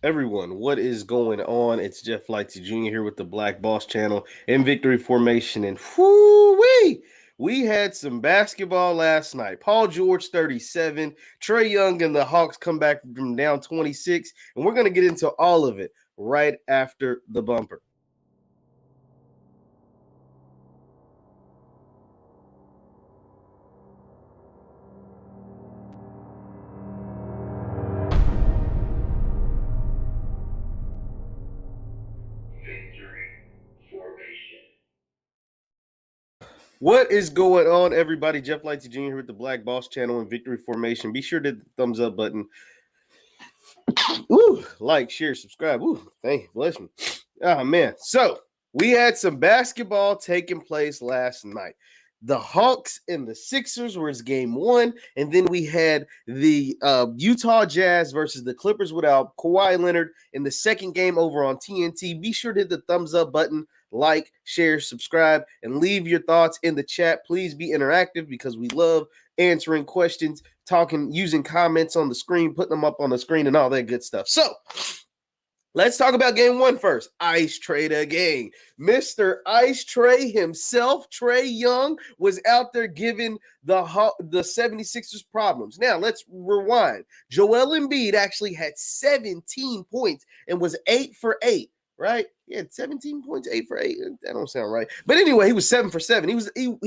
Everyone, what is going on? It's Jeff Lightsy Jr. here with the Black Boss channel in victory formation. And whoo-wee! We had some basketball last night. Paul George, 37. Trae Young and the Hawks come back from down 26. And we're going to get into all of it right after the bumper. What is going on, everybody? Jeff Lightsy Jr. here with the Black Boss channel in victory formation. Be sure to hit the thumbs up button. Woo, like, share, subscribe. Woo, thank you. Bless me. Oh, man. So, we had some basketball taking place last night. The Hawks and the Sixers was game one, and then we had the Utah Jazz versus the Clippers without Kawhi Leonard in the second game over on TNT. Be sure to hit the thumbs up button, like, share, subscribe, and leave your thoughts in the chat. Please be interactive because we love answering questions, talking, using comments on the screen, putting them up on the screen, and all that good stuff. So, let's talk about game one first. Ice Trae again. Mr. Ice Trae himself, Trae Young, was out there giving the 76ers problems. Now, let's rewind. Joel Embiid actually had 17 points and was 8 for 8, right? He had 17 points, 8 for 8. That don't sound right. But anyway, he was 7 for 7. He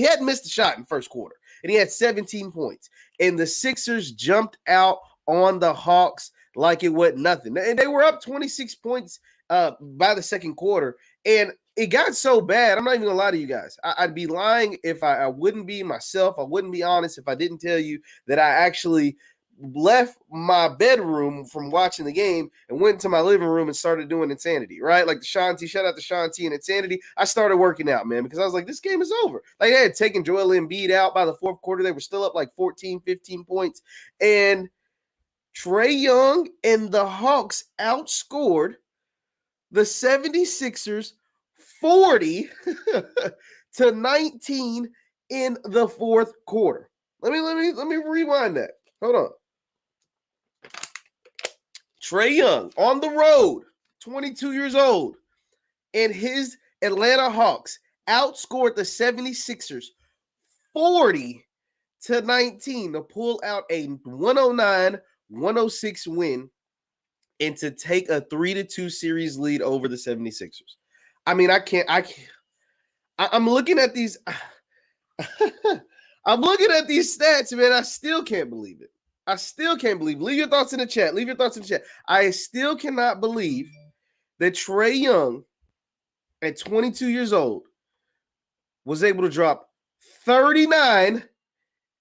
hadn't missed a shot in the first quarter, and he had 17 points. And the Sixers jumped out on the Hawks like it wasn't nothing. And they were up 26 points by the second quarter. And it got so bad. I'm not even going to lie to you guys. I'd be lying if I wouldn't be myself. I wouldn't be honest if I didn't tell you that I actually left my bedroom from watching the game and went to my living room and started doing Insanity, right? Like the Shanti, shout out to Shanti and Insanity. I started working out, man, because I was like, this game is over. Like, they had taken Joel Embiid out by the fourth quarter. They were still up like 14, 15 points. And Trae Young and the Hawks outscored the 76ers 40 to 19 in the fourth quarter. Let me rewind that. Hold on. Trae Young on the road, 22 years old, and his Atlanta Hawks outscored the 76ers 40 to 19 to pull out a 109-106 win and to take a 3-2 series lead over the 76ers. I mean, I'm looking at these I'm looking at these stats, man. I still can't believe it. I still can't believe it. Leave your thoughts in the chat. Leave your thoughts in the chat. I still cannot believe that Trae Young at 22 years old was able to drop 39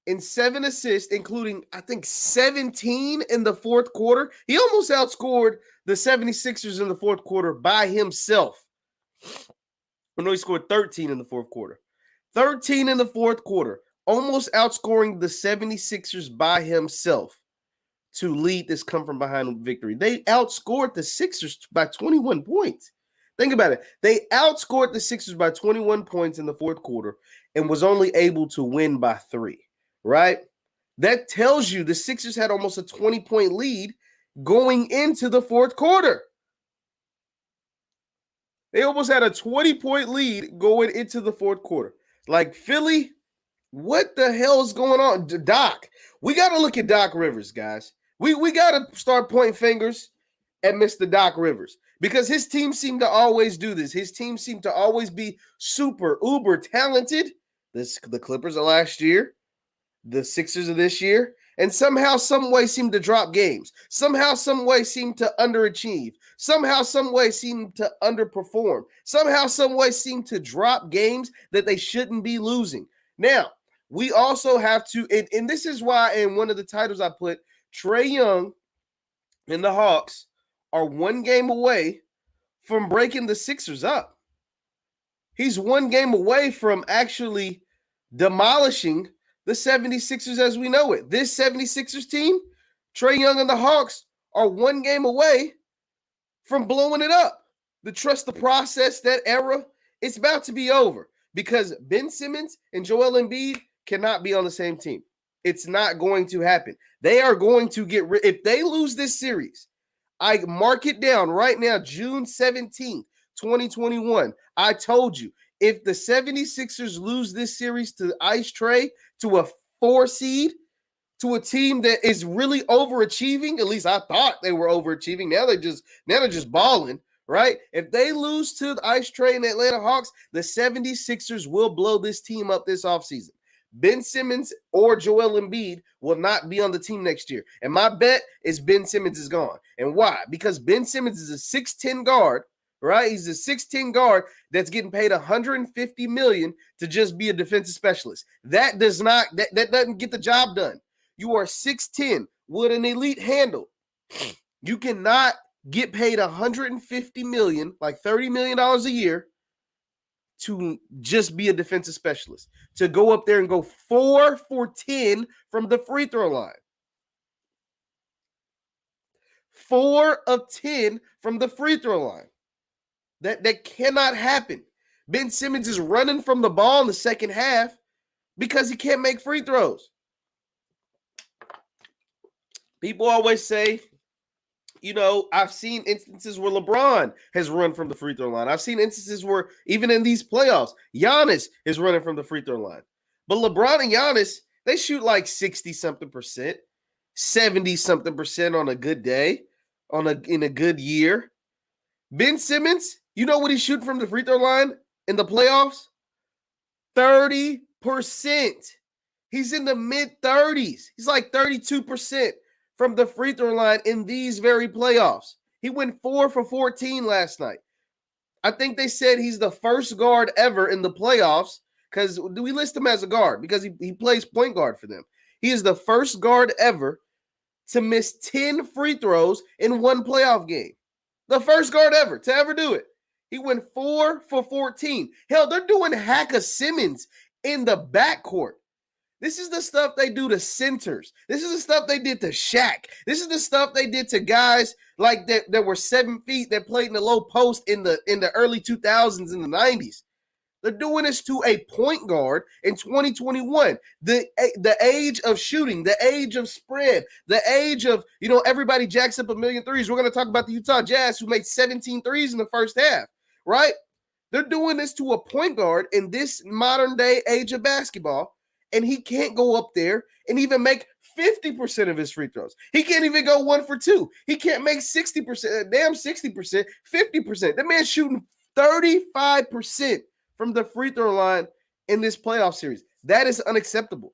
and 7 assists, including, I think, 17 in the fourth quarter. He almost outscored the 76ers in the fourth quarter by himself. I know he scored 13 in the fourth quarter. 13 in the fourth quarter, almost outscoring the 76ers by himself to lead this come-from-behind victory. They outscored the Sixers by 21 points. Think about it. They outscored the Sixers by 21 points in the fourth quarter and was only able to win by 3. Right? That tells you the Sixers had almost a 20-point lead going into the fourth quarter. They almost had a 20-point lead going into the fourth quarter. Like, Philly, what the hell is going on? Doc, we got to look at Doc Rivers, guys. We got to start pointing fingers at Mr. Doc Rivers because his team seemed to always do this. His team seemed to always be super, uber talented. The Clippers of last year, the Sixers of this year, and somehow, some way seem to drop games. Somehow, some way seem to underachieve. Somehow, some way seem to underperform. Somehow, some way seem to drop games that they shouldn't be losing. Now, we also have to, and this is why in one of the titles I put, Trae Young and the Hawks are one game away from breaking the Sixers up. He's one game away from actually demolishing the 76ers as we know it. This 76ers team, Trae Young and the Hawks, are one game away from blowing it up. The trust the process, that era, it's about to be over because Ben Simmons and Joel Embiid cannot be on the same team. It's not going to happen. They are going to get rid. If they lose this series, I mark it down right now, June 17th, 2021. I told you, if the 76ers lose this series to Ice Tray, to a 4 seed, to a team that is really overachieving, at least I thought they were overachieving. Now they're just balling, right? If they lose to the Ice Tray and the Atlanta Hawks, the 76ers will blow this team up this offseason. Ben Simmons or Joel Embiid will not be on the team next year. And my bet is Ben Simmons is gone. And why? Because Ben Simmons is a 6'10 guard, right? He's a 6'10 guard that's getting paid $150 million to just be a defensive specialist. That doesn't get the job done. You are 6'10 with an elite handle. You cannot get paid $150 million, like $30 million a year, to just be a defensive specialist, to go up there and go 4 for 10 from the free throw line. 4 of 10 from the free throw line. That cannot happen. Ben Simmons is running from the ball in the second half because he can't make free throws. People always say, you know, I've seen instances where LeBron has run from the free throw line. I've seen instances where even in these playoffs, Giannis is running from the free throw line. But LeBron and Giannis, they shoot like 60-something percent, 70-something percent on a good day, in a good year. Ben Simmons, you know what he's shooting from the free throw line in the playoffs? 30%. He's in the mid-30s. He's like 32% from the free throw line in these very playoffs. He went 4 for 14 last night. I think they said he's the first guard ever in the playoffs, because we list him as a guard because he plays point guard for them. He is the first guard ever to miss 10 free throws in one playoff game. The first guard ever to ever do it. He went 4 for 14. Hell, they're doing Simmons in the backcourt. This is the stuff they do to centers. This is the stuff they did to Shaq. This is the stuff they did to guys like that were 7 feet that played in the low post in the early 2000s and the 90s. They're doing this to a point guard in 2021. The age of shooting, the age of spread, the age of, you know, everybody jacks up a million threes. We're going to talk about the Utah Jazz, who made 17 threes in the first half, right? They're doing this to a point guard in this modern day age of basketball, and he can't go up there and even make 50% of his free throws. He can't even go 1 for 2. He can't make 60%, damn 60%, 50%. That man's shooting 35% from the free throw line in this playoff series. That is unacceptable.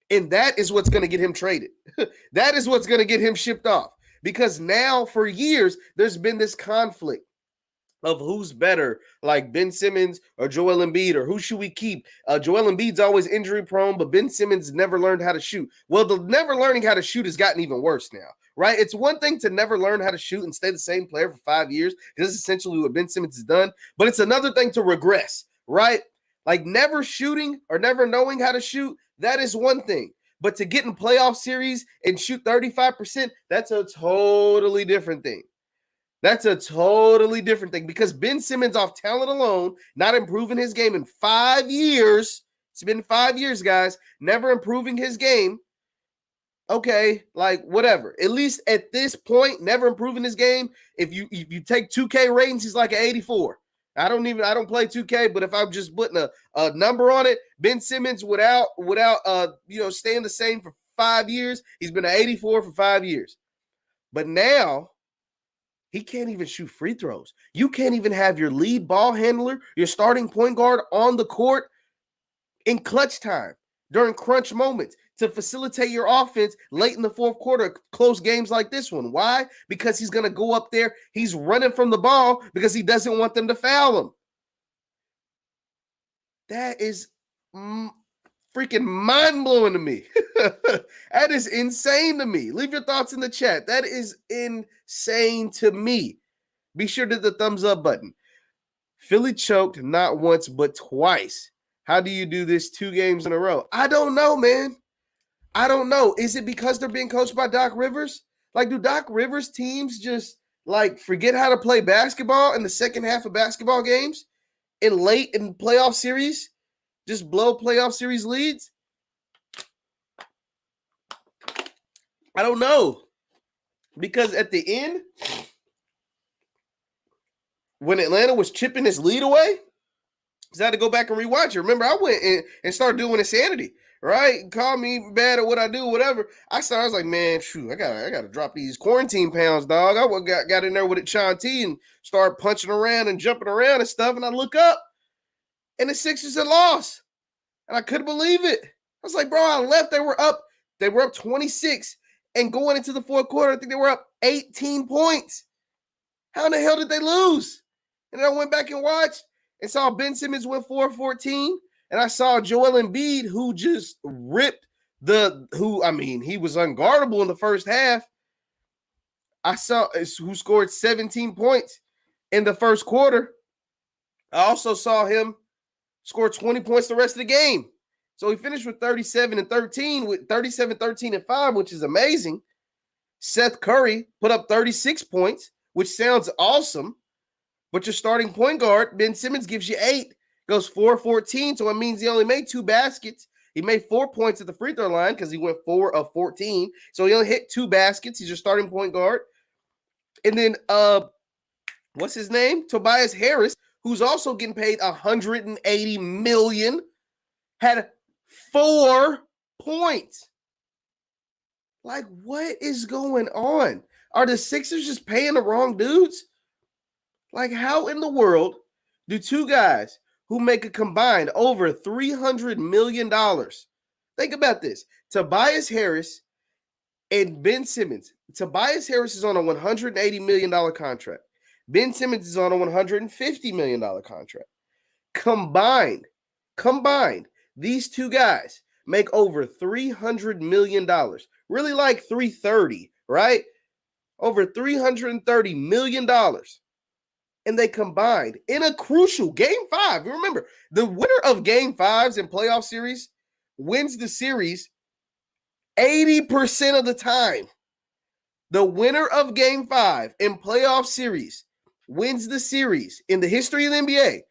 And that is what's going to get him traded. That is what's going to get him shipped off. Because now, for years, there's been this conflict of who's better, like Ben Simmons or Joel Embiid, or who should we keep? Joel Embiid's always injury prone, but Ben Simmons never learned how to shoot. Well, the never learning how to shoot has gotten even worse now, right? It's one thing to never learn how to shoot and stay the same player for 5 years. This is essentially what Ben Simmons has done. But it's another thing to regress, right? Like never shooting or never knowing how to shoot, that is one thing. But to get in playoff series and shoot 35%, that's a totally different thing. That's a totally different thing, because Ben Simmons, off talent alone, not improving his game in 5 years. It's been 5 years, guys, never improving his game. Okay, like whatever. At least at this point, never improving his game. If you take 2K ratings, he's like an 84. I don't play 2K, but if I'm just putting a number on it, Ben Simmons without staying the same for 5 years, he's been an 84 for 5 years. But now he can't even shoot free throws. You can't even have your lead ball handler, your starting point guard, on the court in clutch time during crunch moments to facilitate your offense late in the fourth quarter, close games like this one. Why? Because he's going to go up there. He's running from the ball because he doesn't want them to foul him. That is freaking mind-blowing to me. That is insane to me. Leave your thoughts in the chat. That is insane to me. Be sure to hit the thumbs up button. Philly choked not once but twice. How do you do this 2 games in a row? I don't know, man. I don't know. Is it because they're being coached by Doc Rivers? Like, do Doc Rivers teams just like forget how to play basketball in the second half of basketball games and late in playoff series? Just blow playoff series leads? I don't know. Because at the end, when Atlanta was chipping this lead away, because I had to go back and rewatch it. Remember, I went and started doing insanity, right? Call me bad at what I do, whatever. I was like, man, shoot, I gotta drop these quarantine pounds, dog. I got in there with it, Sean T, and started punching around and jumping around and stuff. And I look up, and the Sixers had lost, and I couldn't believe it. I was like, bro, I left. They were up 26, and going into the fourth quarter, I think they were up 18 points. How in the hell did they lose? And then I went back and watched and saw Ben Simmons went 4-14. And I saw Joel Embiid, who just ripped he was unguardable in the first half. I saw who scored 17 points in the first quarter. I also saw him score 20 points the rest of the game. So he finished with 37-13, with 37-13-5, which is amazing. Seth Curry put up 36 points, which sounds awesome. But your starting point guard, Ben Simmons, gives you 8, goes 4-14. So it means he only made 2 baskets. He made 4 points at the free throw line because he went 4 of 14. So he only hit 2 baskets. He's your starting point guard. And then, what's his name? Tobias Harris, who's also getting paid $180 million, had 4 points. Like, what is going on? Are the Sixers just paying the wrong dudes? Like, how in the world do 2 guys who make a combined over $300 million, think about this, Tobias Harris and Ben Simmons. Tobias Harris is on a $180 million contract. Ben Simmons is on a $150 million contract. Combined, these 2 guys make over $300 million. Really like 330, right? Over $330 million. And they combined in a crucial Game 5. Remember, the winner of Game 5s in playoff series wins the series 80% of the time. The winner of Game 5 in playoff series wins the series in the history of the NBA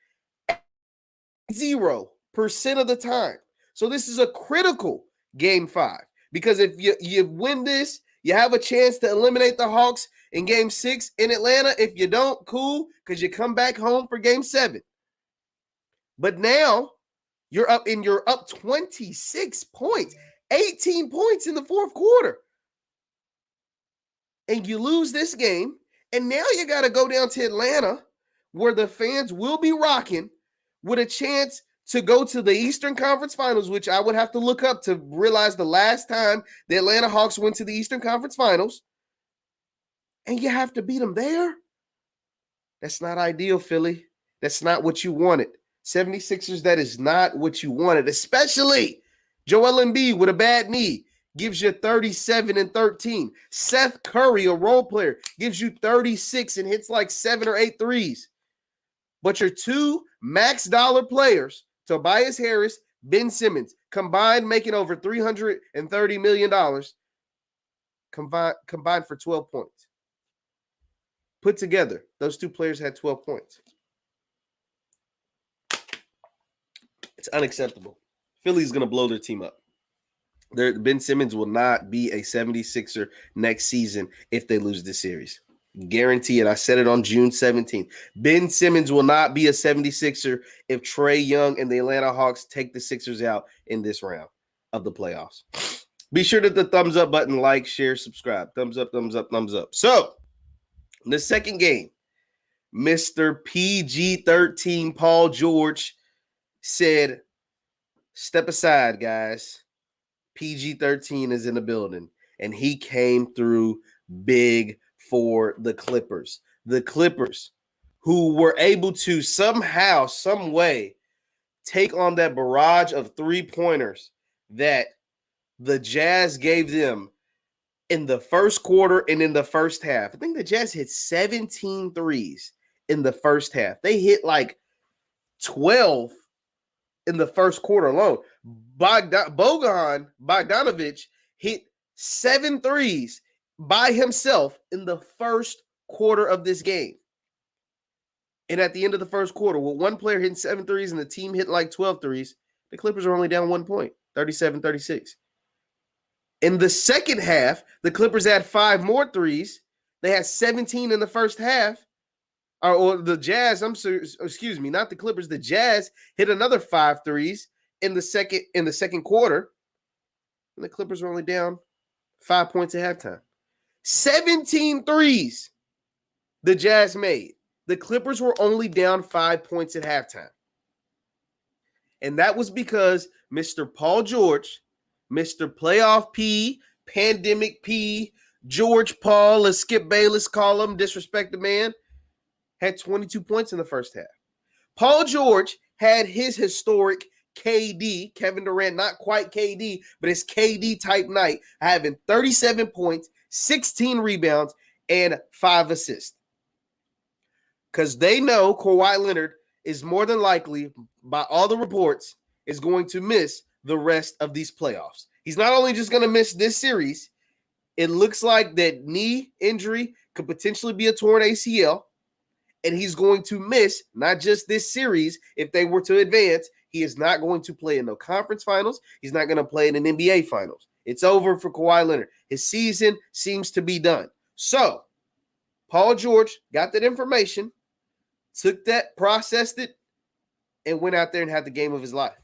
0% of the time. So this is a critical Game 5 because if you win this, you have a chance to eliminate the Hawks in Game 6 in Atlanta. If you don't, cool, because you come back home for Game 7. But now you're up 26 points, 18 points in the fourth quarter. And you lose this game. And now you got to go down to Atlanta where the fans will be rocking with a chance to go to the Eastern Conference Finals, which I would have to look up to realize the last time the Atlanta Hawks went to the Eastern Conference Finals. And you have to beat them there? That's not ideal, Philly. That's not what you wanted. 76ers, that is not what you wanted, especially Joel Embiid with a bad knee gives you 37-13. Seth Curry, a role player, gives you 36 and hits like 7 or 8 threes. But your 2 max dollar players, Tobias Harris, Ben Simmons, combined making over $330 million, combined for 12 points. Put together, those 2 players had 12 points. It's unacceptable. Philly's going to blow their team up. Ben Simmons will not be a 76er next season if they lose this series. Guarantee it. I said it on June 17th. Ben Simmons will not be a 76er if Trae Young and the Atlanta Hawks take the Sixers out in this round of the playoffs. Be sure to hit the thumbs up button, like, share, subscribe. Thumbs up, thumbs up, thumbs up. So, the second game, Mr. PG-13 Paul George said, step aside, guys. PG-13 is in the building, and he came through big for the Clippers. The Clippers, who were able to somehow, some way, take on that barrage of 3-pointers that the Jazz gave them in the first quarter and in the first half. I think the Jazz hit 17 threes in the first half. They hit like 12 in the first quarter alone. Bogdanovich hit 7 threes by himself in the first quarter of this game. And at the end of the first quarter, with one player hitting 7 threes and the team hit like 12 threes, the Clippers are only down 1 point, 37-36. In the second half, the Clippers had 5 more threes. They had 17 in the first half. or the Jazz, excuse me, not the Clippers. The Jazz hit another 5 threes in the second quarter, and the Clippers were only down 5 points at halftime. 17 threes the Jazz made. The Clippers were only down 5 points at halftime. And that was because Mr. Paul George, Mr. Playoff P, Pandemic P, George Paul, as Skip Bayless call him, disrespect the man, had 22 points in the first half. Paul George had his historic KD, Kevin Durant, not quite KD, but his KD type night, having 37 points, 16 rebounds, and 5 assists. Because they know Kawhi Leonard is more than likely, by all the reports, is going to miss the rest of these playoffs. He's not only just going to miss this series, it looks like that knee injury could potentially be a torn ACL, and he's going to miss not just this series if they were to advance. He is not going to play in no conference finals. He's not going to play in an NBA finals. It's over for Kawhi Leonard. His season seems to be done. So, Paul George got that information, took that, processed it, and went out there and had the game of his life.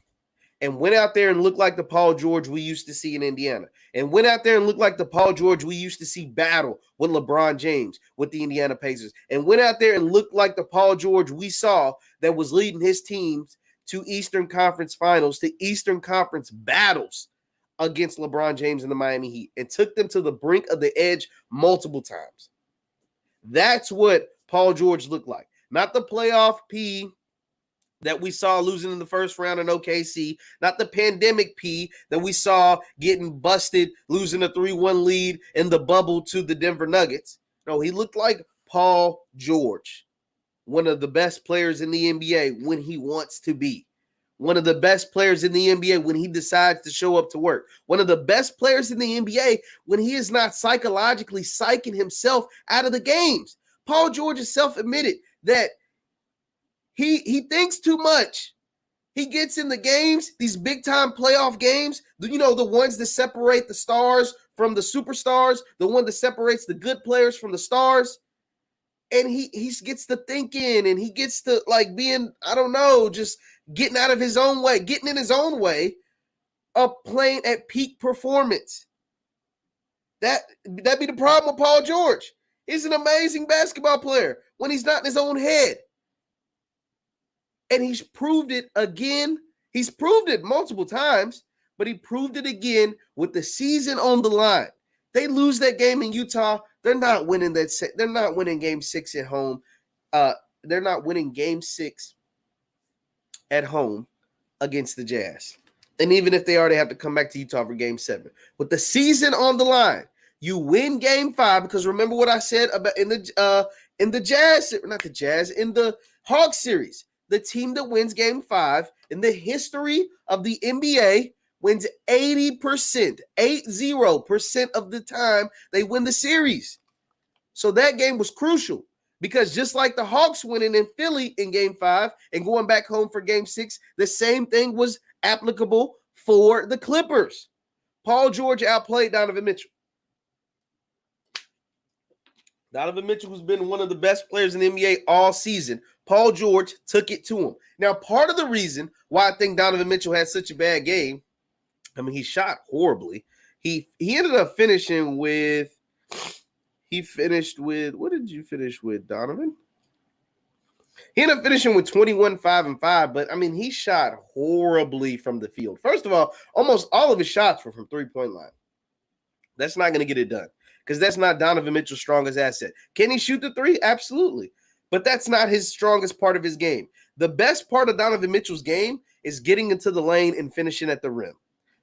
And went out there and looked like the Paul George we used to see in Indiana. And went out there and looked like the Paul George we used to see battle with LeBron James with the Indiana Pacers. And went out there and looked like the Paul George we saw that was leading his teams to Eastern Conference Finals, to Eastern Conference battles against LeBron James and the Miami Heat, and took them to the brink of the edge multiple times. That's what Paul George looked like. Not the playoff P that we saw losing in the first round in OKC, not the pandemic P that we saw getting busted, losing a 3-1 lead in the bubble to the Denver Nuggets. No, he looked like Paul George, one of the best players in the NBA when he wants to be. One of the best players in the NBA when he decides to show up to work. One of the best players in the NBA when he is not psychologically psyching himself out of the games. Paul George has self-admitted that he thinks too much. He gets in the games, these big-time playoff games, the ones that separate the stars from the superstars, the one that separates the good players from the stars. And he gets to thinking, and he gets to being, just getting out of his own way, getting in his own way of playing at peak performance. That'd be the problem with Paul George. He's an amazing basketball player when he's not in his own head. And he's proved it again. He's proved it multiple times, but he proved it again with the season on the line. They lose that game in Utah. They're not winning that. They're not winning Game 6 at home. They're not winning Game 6 at home against the Jazz. And even if they already have to come back to Utah for Game 7, with the season on the line, you win Game 5 because remember what I said about in the Jazz, not the Jazz, in the Hawks series. The team that wins Game 5 in the history of the NBA wins 80% of the time they win the series. So that game was crucial because just like the Hawks winning in Philly in Game 5 and going back home for Game 6, the same thing was applicable for the Clippers. Paul George outplayed Donovan Mitchell. Donovan Mitchell has been one of the best players in the NBA all season. Paul George took it to him. Now, part of the reason why I think Donovan Mitchell had such a bad game, he shot horribly. He ended up finishing with, what did you finish with, Donovan? He ended up finishing with 21, 5, and 5, but, he shot horribly from the field. First of all, almost all of his shots were from three-point line. That's not going to get it done because that's not Donovan Mitchell's strongest asset. Can he shoot the three? Absolutely. But that's not his strongest part of his game. The best part of Donovan Mitchell's game is getting into the lane and finishing at the rim.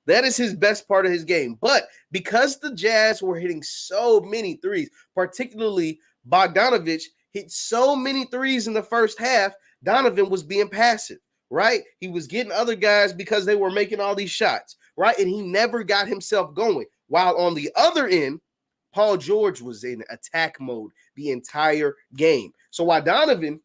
That is his best part of his game. But because the Jazz were hitting so many threes, particularly Bogdanovich hit so many threes in the first half, Donovan was being passive, right? He was getting other guys because they were making all these shots, right? And he never got himself going. While on the other end, Paul George was in attack mode the entire game. So while Donovan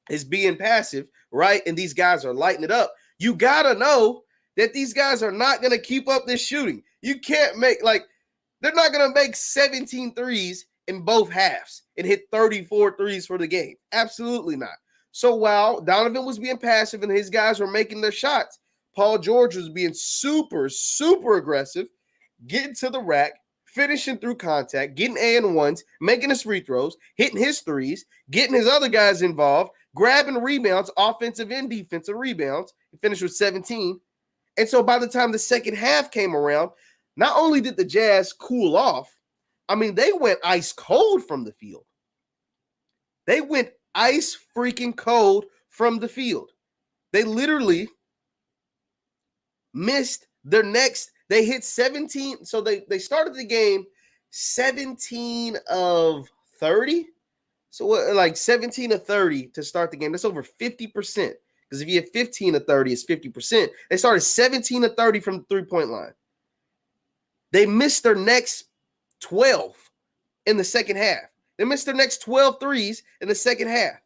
is being passive, right, and these guys are lighting it up, you got to know that these guys are not going to keep up this shooting. You can't make, they're not going to make 17 threes in both halves and hit 34 threes for the game. Absolutely not. So while Donovan was being passive and his guys were making their shots, Paul George was being super, super aggressive, getting to the rack, finishing through contact, getting and-ones, making his free throws, hitting his threes, getting his other guys involved, grabbing rebounds, offensive and defensive rebounds. He finished with 17. And so by the time the second half came around, not only did the Jazz cool off, I mean, they went ice cold from the field. They went ice freaking cold from the field. They literally missed their next. They hit 17. So they started the game 17 of 30. So like 17 of 30 to start the game. That's over 50%. Because if you hit 15 of 30, it's 50%. They started 17 of 30 from the three-point line. They missed their next 12 in the second half. They missed their next 12 threes in the second half.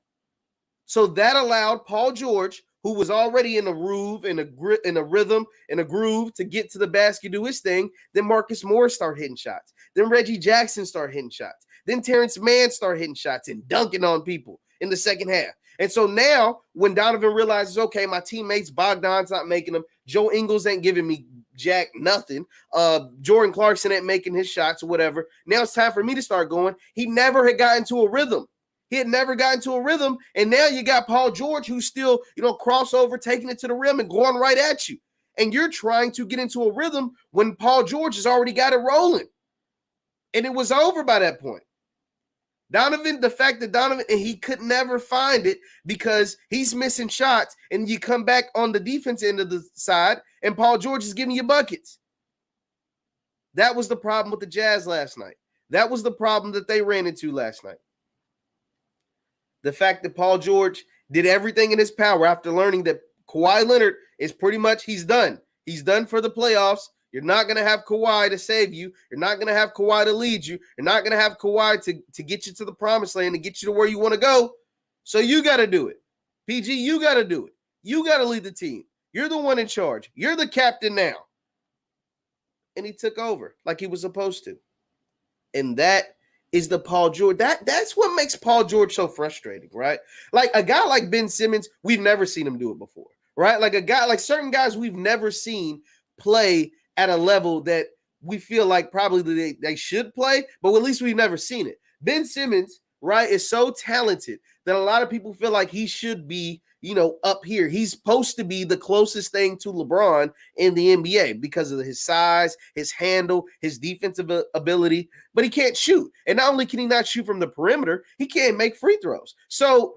So that allowed Paul George, who was already in a groove, in a rhythm, in a groove to get to the basket, do his thing. Then Marcus Morris start hitting shots. Then Reggie Jackson start hitting shots. Then Terrence Mann start hitting shots and dunking on people in the second half. And so now when Donovan realizes, okay, my teammates, Bogdan's not making them, Joe Ingles ain't giving me jack nothing, Jordan Clarkson ain't making his shots or whatever. Now it's time for me to start going. He never had gotten to a rhythm. He had never gotten to a rhythm. And now you got Paul George who's still, crossover, taking it to the rim and going right at you. And you're trying to get into a rhythm when Paul George has already got it rolling. And it was over by that point. The fact that Donovan, and he could never find it because he's missing shots, and you come back on the defense end of the side, and Paul George is giving you buckets. That was the problem with the Jazz last night. That was the problem that they ran into last night. The fact that Paul George did everything in his power after learning that Kawhi Leonard is pretty much, he's done. He's done for the playoffs. You're not going to have Kawhi to save you. You're not going to have Kawhi to lead you. You're not going to have Kawhi to get you to the promised land and get you to where you want to go. So you got to do it. PG, you got to do it. You got to lead the team. You're the one in charge. You're the captain now. And he took over like he was supposed to. And that is the Paul George. That's what makes Paul George so frustrating, right? Like a guy like Ben Simmons, we've never seen him do it before, right? Like certain guys we've never seen play at a level that we feel like probably they should play, but at least we've never seen it. Ben Simmons, right, is so talented that a lot of people feel like he should be, up here. He's supposed to be the closest thing to LeBron in the NBA because of his size, his handle, his defensive ability, but he can't shoot. And not only can he not shoot from the perimeter, he can't make free throws. So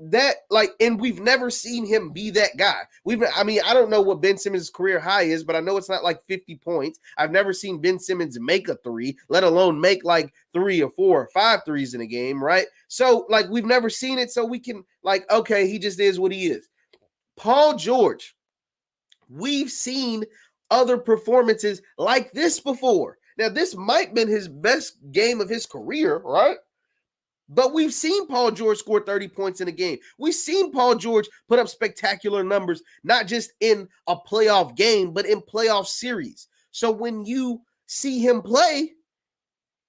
and we've never seen him be that guy. I don't know what Ben Simmons' career high is, but I know it's not like 50 points. I've never seen Ben Simmons make a three, let alone make like 3 or 4 or 5 threes in a game, right? So we've never seen it, so we can okay, he just is what he is. Paul George, we've seen other performances like this before. Now, this might have been his best game of his career, right? But we've seen Paul George score 30 points in a game. We've seen Paul George put up spectacular numbers, not just in a playoff game, but in playoff series. So when you see him play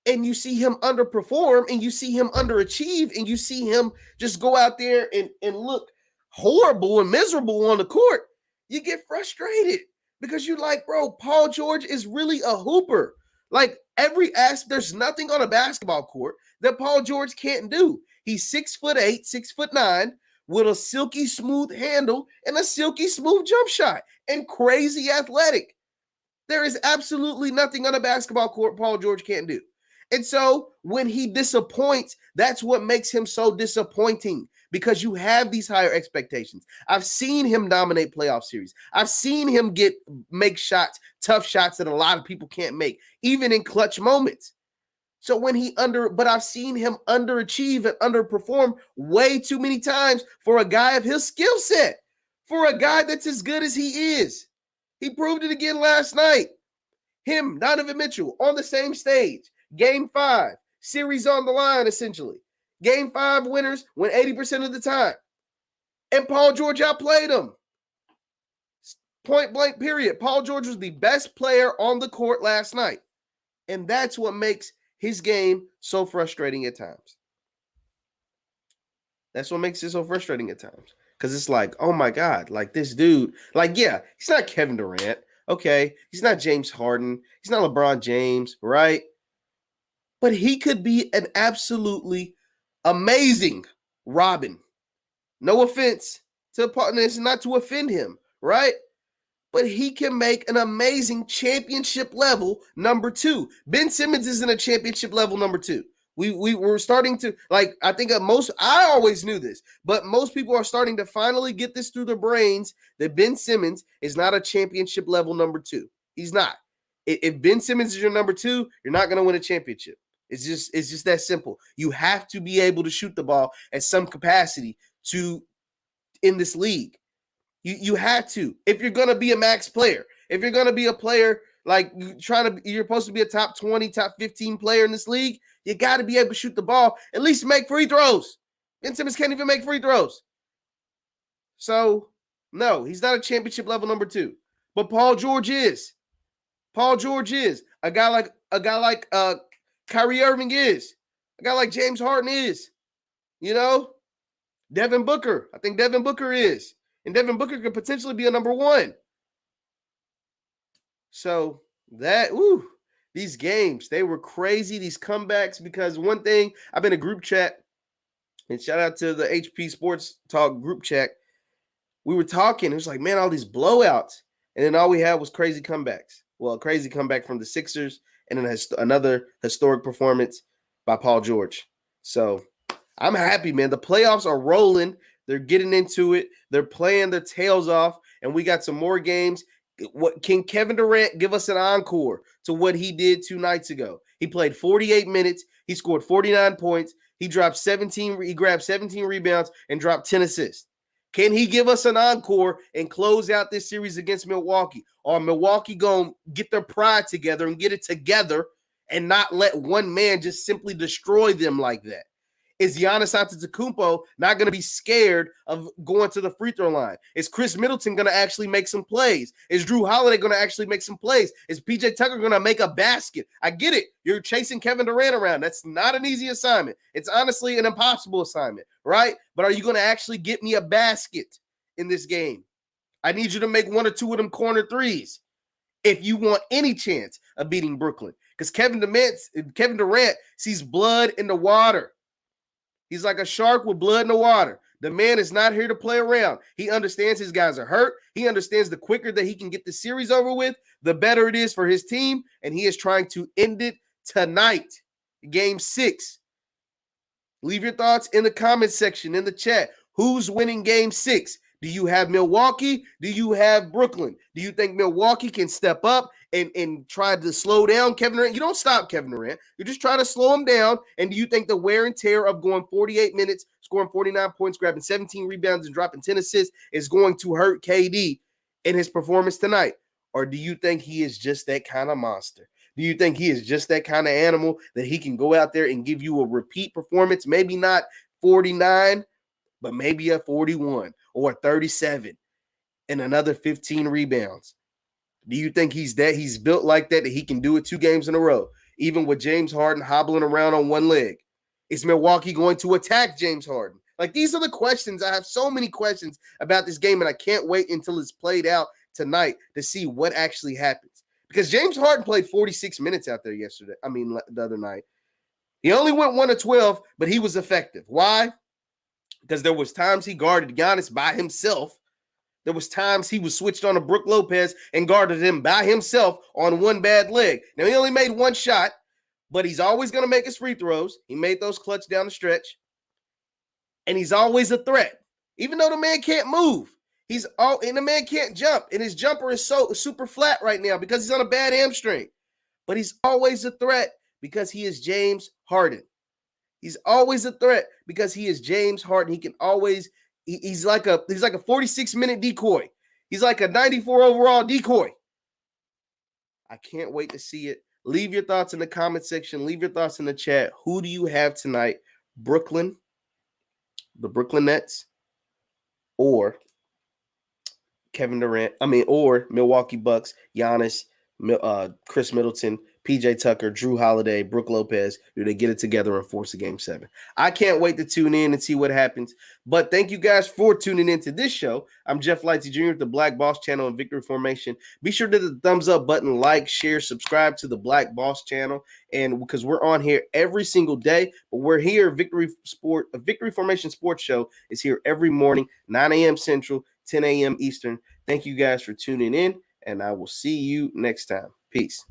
and you see him underperform and you see him underachieve and you see him just go out there and look horrible and miserable on the court, you get frustrated because you're like, bro, Paul George is really a hooper. Like there's nothing on a basketball court that Paul George can't do. He's 6'8", 6'9", with a silky smooth handle and a silky smooth jump shot and crazy athletic. There is absolutely nothing on a basketball court Paul George can't do. And so when he disappoints, that's what makes him so disappointing, because you have these higher expectations. I've seen him dominate playoff series. I've seen him make shots, tough shots that a lot of people can't make, even in clutch moments. So but I've seen him underachieve and underperform way too many times for a guy of his skill set, for a guy that's as good as he is. He proved it again last night. Him, Donovan Mitchell, on the same stage. Game 5, series on the line, essentially. Game 5 winners win 80% of the time. And Paul George outplayed him. Point blank, period. Paul George was the best player on the court last night. And that's what makes his game so frustrating at times. That's what makes it so frustrating at times. Because it's like, oh my God, like this dude, like, yeah, he's not Kevin Durant. Okay. He's not James Harden. He's not LeBron James, right? But he could be an absolutely amazing Robin. No offense to the partner, it's not to offend him, right? But he can make an amazing championship level number 2. Ben Simmons isn't a championship level number 2. We were starting to, like, I think I always knew this, but most people are starting to finally get this through their brains that Ben Simmons is not a championship level number 2. He's not. If Ben Simmons is your number 2, you're not going to win a championship. It's just that simple. You have to be able to shoot the ball at some capacity to in this league. You had to. If you're going to be a max player, if you're going to be a player like you're supposed to be a top 20, top 15 player in this league, you got to be able to shoot the ball, at least make free throws. Ben Simmons can't even make free throws. So, no, he's not a championship level number 2. But Paul George is. Paul George is. A guy like Kyrie Irving is. A guy like James Harden is. You know? Devin Booker. I think Devin Booker is. And Devin Booker could potentially be a number 1. So these games, they were crazy, these comebacks, because one thing, I've been in a group chat, and shout out to the HP Sports Talk group chat. We were talking, it was like, man, all these blowouts. And then all we had was crazy comebacks. Well, a crazy comeback from the Sixers, and then another historic performance by Paul George. So I'm happy, man. The playoffs are rolling. They're getting into it. They're playing their tails off, and we got some more games. What can Kevin Durant give us an encore to what he did 2 nights ago? He played 48 minutes. He scored 49 points. He grabbed 17 rebounds and dropped 10 assists. Can he give us an encore and close out this series against Milwaukee? Or Milwaukee going to get their pride together and get it together and not let one man just simply destroy them like that? Is Giannis Antetokounmpo not going to be scared of going to the free throw line? Is Chris Middleton going to actually make some plays? Is Drew Holiday going to actually make some plays? Is PJ Tucker going to make a basket? I get it. You're chasing Kevin Durant around. That's not an easy assignment. It's honestly an impossible assignment, right? But are you going to actually get me a basket in this game? I need you to make 1 or 2 of them corner threes if you want any chance of beating Brooklyn. Because Kevin Durant sees blood in the water. He's like a shark with blood in the water. The man is not here to play around. He understands his guys are hurt. He understands the quicker that he can get the series over with, the better it is for his team. And he is trying to end it tonight, game 6. Leave your thoughts in the comment section, in the chat. Who's winning game 6? Do you have Milwaukee? Do you have Brooklyn? Do you think Milwaukee can step up and try to slow down Kevin Durant? You don't stop Kevin Durant. You just try to slow him down. And do you think the wear and tear of going 48 minutes, scoring 49 points, grabbing 17 rebounds, and dropping 10 assists is going to hurt KD in his performance tonight? Or do you think he is just that kind of monster? Do you think he is just that kind of animal that he can go out there and give you a repeat performance? Maybe not 49, but maybe a 41 or a 37 and another 15 rebounds. Do you think he's built like that he can do it 2 games in a row, even with James Harden hobbling around on one leg? Is Milwaukee going to attack James Harden? Like, these are the questions. I have so many questions about this game, and I can't wait until it's played out tonight to see what actually happens. Because James Harden played 46 minutes out there the other night. He only went 1 of 12, but he was effective. Why? Because there was times he guarded Giannis by himself. There was times he was switched on to Brook Lopez and guarded him by himself on one bad leg. Now, he only made 1 shot, but he's always going to make his free throws. He made those clutch down the stretch. And he's always a threat. Even though the man can't move, and the man can't jump. And his jumper is so super flat right now because he's on a bad hamstring. But he's always a threat because he is James Harden. He's always a threat because he is James Harden. He can always he's like a 46-minute decoy. He's like a 94 overall decoy. I can't wait to see it. Leave your thoughts in the comment section. Leave your thoughts in the chat. Who do you have tonight? Brooklyn, the Brooklyn Nets, or Kevin Durant? Or Milwaukee Bucks, Giannis, Chris Middleton, PJ Tucker, Drew Holiday, Brooke Lopez, do they get it together and force a game 7? I can't wait to tune in and see what happens. But thank you guys for tuning into this show. I'm Jeff Lightsy Jr. with the Black Boss Channel and Victory Formation. Be sure to hit the thumbs up button, like, share, subscribe to the Black Boss Channel. And because we're on here every single day, but we're here, Victory Formation Sports Show is here every morning, 9 a.m. Central, 10 a.m. Eastern. Thank you guys for tuning in, and I will see you next time. Peace.